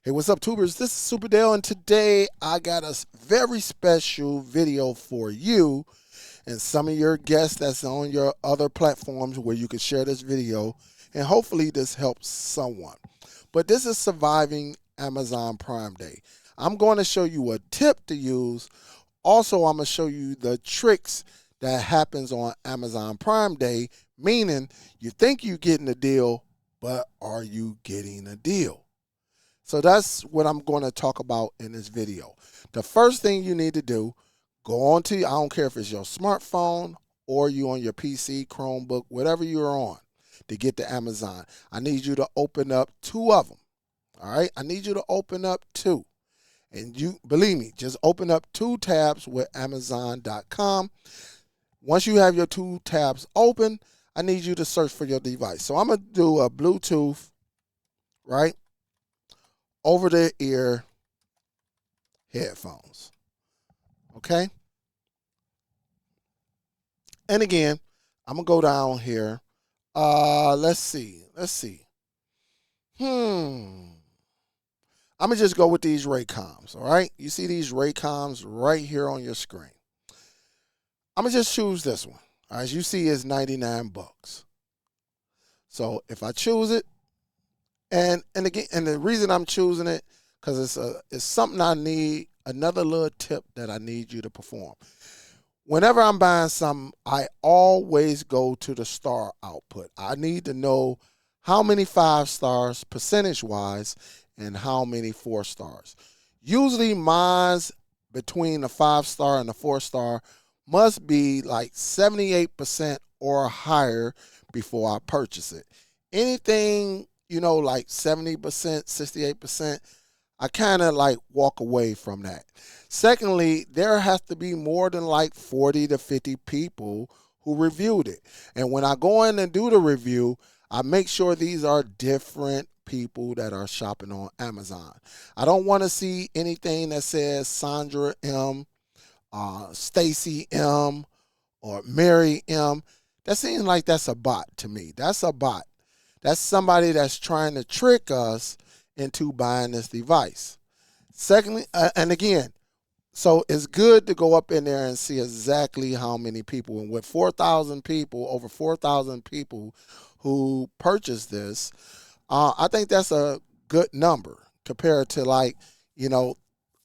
Hey, what's up, tubers? This is Superdell, and today I got a very special video for you and some of your guests that's on your other platforms where you can share this video, and hopefully this helps someone. But this is surviving Amazon Prime Day. I'm going to show you a tip to use. Also, I'm going to show you the tricks that happens on Amazon Prime Day, meaning you think you're getting a deal, but are you getting a deal? So that's what I'm going to talk about in this video. The first thing you need to do, go on to, I don't care if it's your smartphone or you on your PC, Chromebook, whatever you're on to get to Amazon. I need you to open up two of them. All right. I need you to open up two. And you believe me, just open up two tabs with Amazon.com. Once you have your two tabs open, I need you to search for your device. So I'm going to do a Bluetooth, right? Over the ear headphones. Okay? And again, I'm going to go down here. Let's see. I'm going to just go with these Raycoms, all right? You see these Raycoms right here on your screen. I'm going to just choose this one. As you see, it's 99 bucks. So if I choose it, and again, and the reason I'm choosing it, because it's something I need, another little tip that I need you to perform. Whenever I'm buying something, I always go to the star output. I need to know how many 5 stars percentage-wise and how many 4 stars. Usually mine's between the 5-star and the 4-star must be like 78% or higher before I purchase it. Anything, like 70%, 68%, I kind of like walk away from that. Secondly, there has to be more than like 40 to 50 people who reviewed it. And when I go in and do the review, I make sure these are different people that are shopping on Amazon. I don't want to see anything that says Sandra M, Stacy M, or Mary M. That seems like that's a bot to me. That's a bot. That's somebody that's trying to trick us into buying this device. Secondly, and again, so it's good to go up in there and see exactly how many people. And with 4,000 people, over 4,000 people who purchased this, I think that's a good number compared to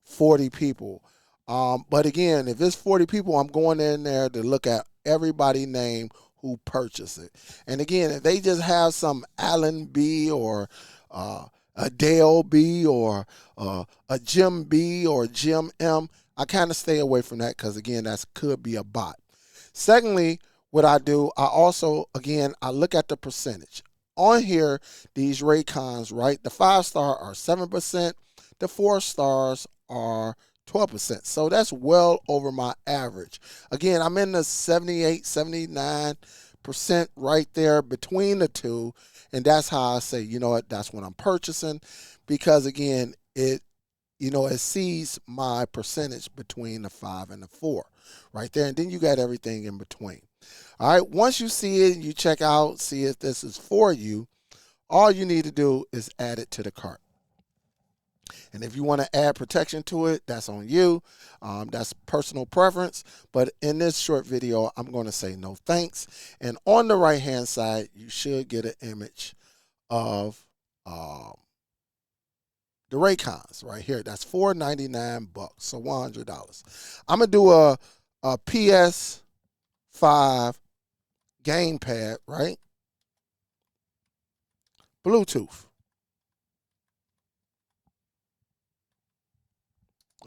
40 people. But again, if it's 40 people, I'm going in there to look at everybody's name who purchased it. And again, if they just have some Alan B or a Dale B or a Jim B or Jim M, I kind of stay away from that because, again, that could be a bot. Secondly, what I do, I also, again, I look at the percentage. On here, these Raycons, right, the 5-star are 7%, the 4 stars are 12%. So that's well over my average. Again, I'm in the 78, 79% right there between the two. And that's how I say, you know what, that's what I'm purchasing. Because again, it sees my percentage between the 5 and the 4 right there. And then you got everything in between. All right, once you see it, you check out, see if this is for you. All you need to do is add it to the cart. And if you want to add protection to it, that's on you. That's personal preference. But in this short video, I'm going to say no thanks. And on the right-hand side, you should get an image of the Raycons right here. That's $499, so $100. I'm going to do a PS5 gamepad, right? Bluetooth.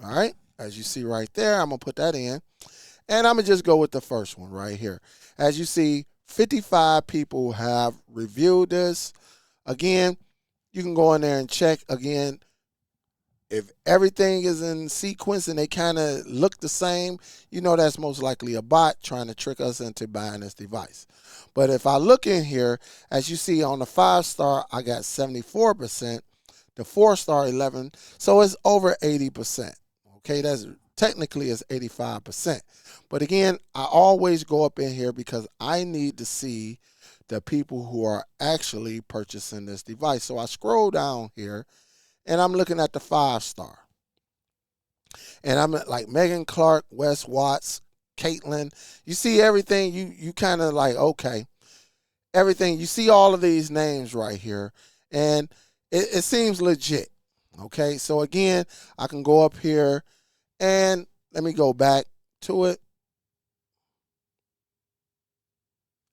All right, as you see right there, I'm going to put that in. And I'm going to just go with the first one right here. As you see, 55 people have reviewed this. Again, you can go in there and check. Again, if everything is in sequence and they kind of look the same, that's most likely a bot trying to trick us into buying this device. But if I look in here, as you see on the 5-star, I got 74%, the 4-star 11, so it's over 80%. Okay, that's technically it's 85%. But again, I always go up in here because I need to see the people who are actually purchasing this device. So I scroll down here and I'm looking at the 5-star. And I'm like Megan Clark, Wes Watts, Caitlin. You see everything, you kind of like, okay, everything. You see all of these names right here, and it seems legit. Okay, so again, I can go up here, and let me go back to it.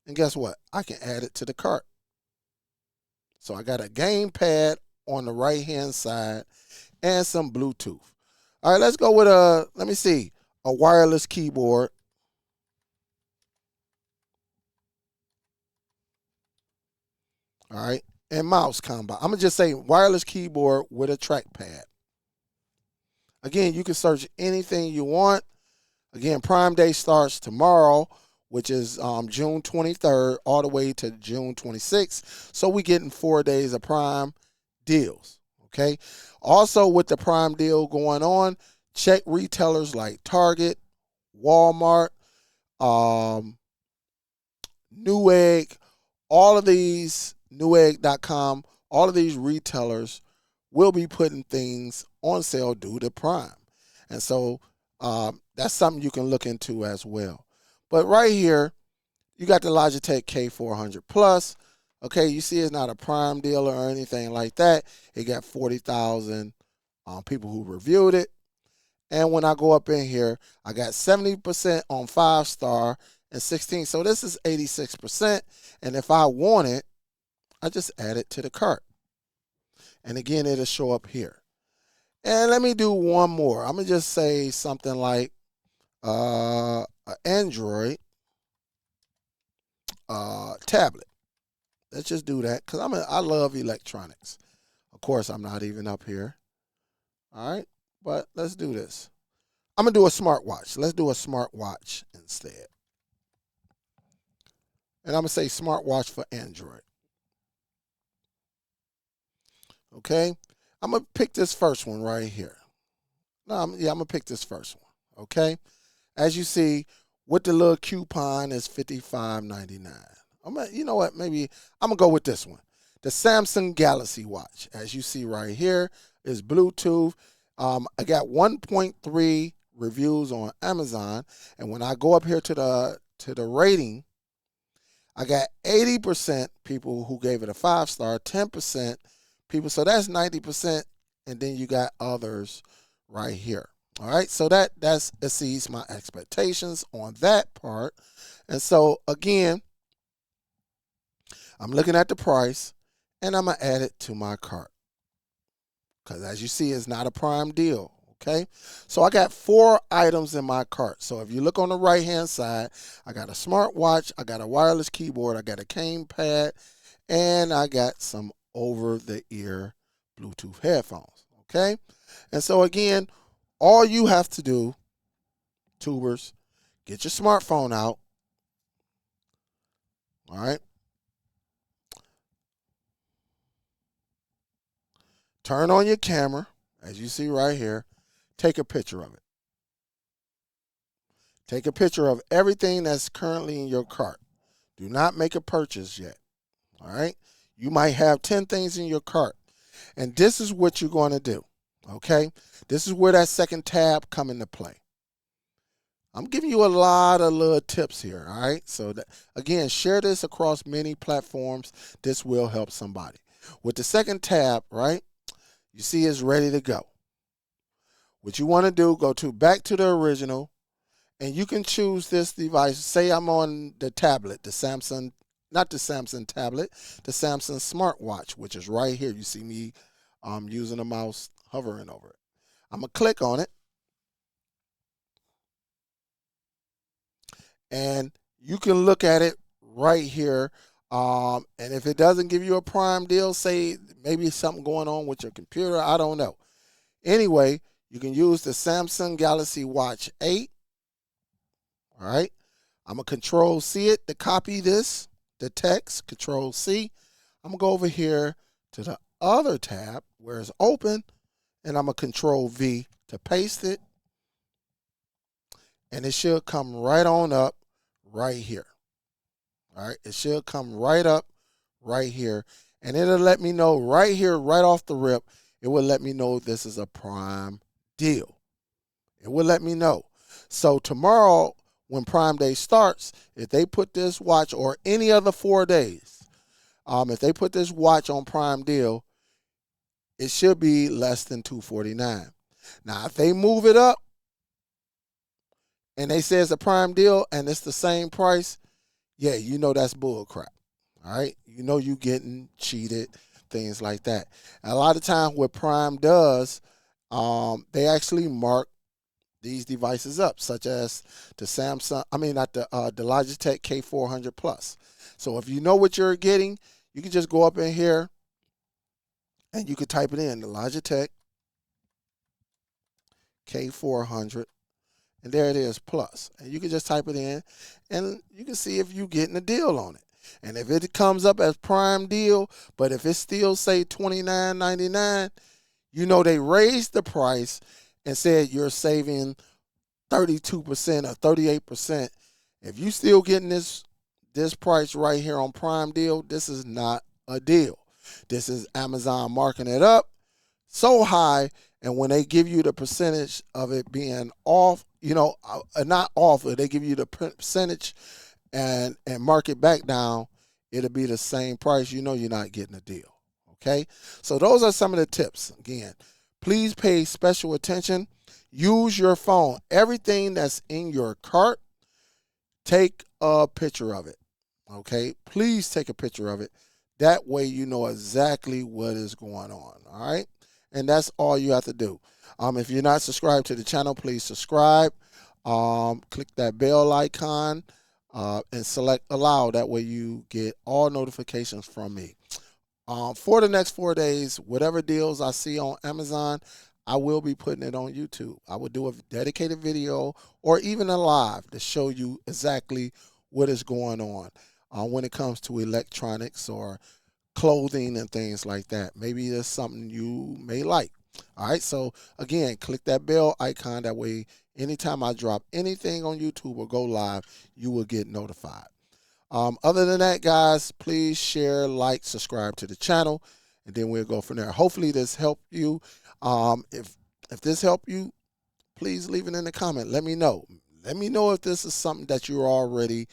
And guess what? I can add it to the cart. So I got a gamepad on the right-hand side and some Bluetooth. All right, let's go with let me see, a wireless keyboard. All right, and mouse combo. I'm going to just say wireless keyboard with a trackpad. Again, you can search anything you want. Again, Prime Day starts tomorrow, which is June 23rd, all the way to June 26th. So we're getting 4 days of Prime deals, okay? Also, with the Prime deal going on, check retailers like Target, Walmart, Newegg, all of these, Newegg.com, all of these retailers will be putting things on sale due to Prime. And so that's something you can look into as well. But right here, you got the Logitech K400 Plus. Okay, you see it's not a Prime deal or anything like that. It got 40,000 people who reviewed it. And when I go up in here, I got 70% on 5-star and 16. So this is 86%. And if I want it, I just add it to the cart. And again, it'll show up here. And let me do one more. I'm going to just say something like an Android tablet. Let's just do that because I love electronics. Of course, I'm not even up here. All right, but let's do this. I'm going to do a smartwatch. Let's do a smartwatch instead. And I'm going to say smartwatch for Android. Okay, I'm going to pick this first one right here. No, I'm going to pick this first one. Okay, as you see, with the little coupon is $55.99. You know what? Maybe I'm going to go with this one. The Samsung Galaxy Watch. As you see right here is Bluetooth. I got 1.3 reviews on Amazon. And when I go up here to the rating, I got 80% people who gave it a 5-star, 10% people. So that's 90%. And then you got others right here. All right, so that exceeds my expectations on that part. And so, again, I'm looking at the price, and I'm going to add it to my cart. Because as you see, it's not a Prime deal, okay? So I got 4 items in my cart. So if you look on the right-hand side, I got a smartwatch, I got a wireless keyboard, I got a gamepad, and I got some over-the-ear Bluetooth headphones, okay? And so, again, all you have to do, tubers, get your smartphone out, all right? Turn on your camera, as you see right here. Take a picture of it. Take a picture of everything that's currently in your cart. Do not make a purchase yet, all right? You might have 10 things in your cart, and this is what you're going to do, okay? This is where that second tab come into play. I'm giving you a lot of little tips here, all right? So, again, share this across many platforms. This will help somebody. With the second tab, right, you see it's ready to go. What you want to do, go back to the original, and you can choose this device. Say I'm on the tablet, the Samsung, not the Samsung tablet, the Samsung smartwatch, which is right here. You see me using a mouse hovering over it. I'm going to click on it. And you can look at it right here. And if it doesn't give you a Prime deal, say maybe something going on with your computer, I don't know. Anyway, you can use the Samsung Galaxy Watch 8. All right. I'm going to Control-C it to copy this, the text, Control-C. I'm going to go over here to the other tab where it's open, and I'm going to Control-V to paste it. And it should come right on up right here. All right, it should come right up right here. And it'll let me know right here, right off the rip, it will let me know this is a prime deal. It will let me know. So tomorrow, when Prime Day starts, if they put this watch or any other 4 days, if they put this watch on Prime deal, it should be less than $249. Now, if they move it up and they say it's a Prime deal and it's the same price, yeah, you know that's bull crap. All right, you know you getting cheated, things like that. And a lot of times, what Prime does, they actually mark these devices up, such as the Samsung, I mean, not the Logitech K400 Plus. So if you know what you're getting, you can just go up in here and you can type it in, the Logitech K400, and there it is, Plus. And you can just type it in, and you can see if you're getting a deal on it. And if it comes up as prime deal, but if it still say $29.99, you know they raised the price and said you're saving 32% or 38%. If you still getting this price right here on Prime deal, this is not a deal. This is Amazon marking it up so high, and when they give you the percentage of it being off, not off, but they give you the percentage and mark it back down, it'll be the same price. You know you're not getting a deal. Okay? So those are some of the tips. Again, please pay special attention. Use your phone. Everything that's in your cart, take a picture of it. Okay? Please take a picture of it. That way you know exactly what is going on. All right? And that's all you have to do. If you're not subscribed to the channel, please subscribe. Click that bell icon and select allow. That way you get all notifications from me. For the next 4 days, whatever deals I see on Amazon, I will be putting it on YouTube. I will do a dedicated video or even a live to show you exactly what is going on when it comes to electronics or clothing and things like that. Maybe there's something you may like. All right, so again, click that bell icon. That way, anytime I drop anything on YouTube or go live, you will get notified. Other than that, guys, please share, like, subscribe to the channel, and then we'll go from there. Hopefully this helped you. If this helped you, please leave it in the comment. Let me know. Let me know if this is something that you're already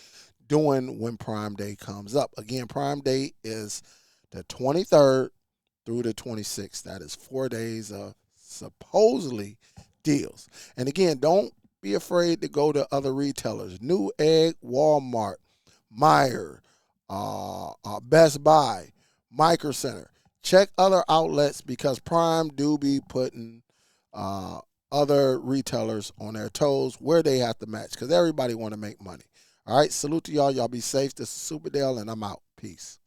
doing when Prime Day comes up. Again, Prime Day is the 23rd through the 26th. That is 4 days of supposedly deals. And again, don't be afraid to go to other retailers. Newegg, Walmart, Meijer, Best Buy, Micro Center. Check other outlets because Prime do be putting other retailers on their toes where they have to match because everybody want to make money. All right, salute to y'all. Y'all be safe. This is Superdell, and I'm out. Peace.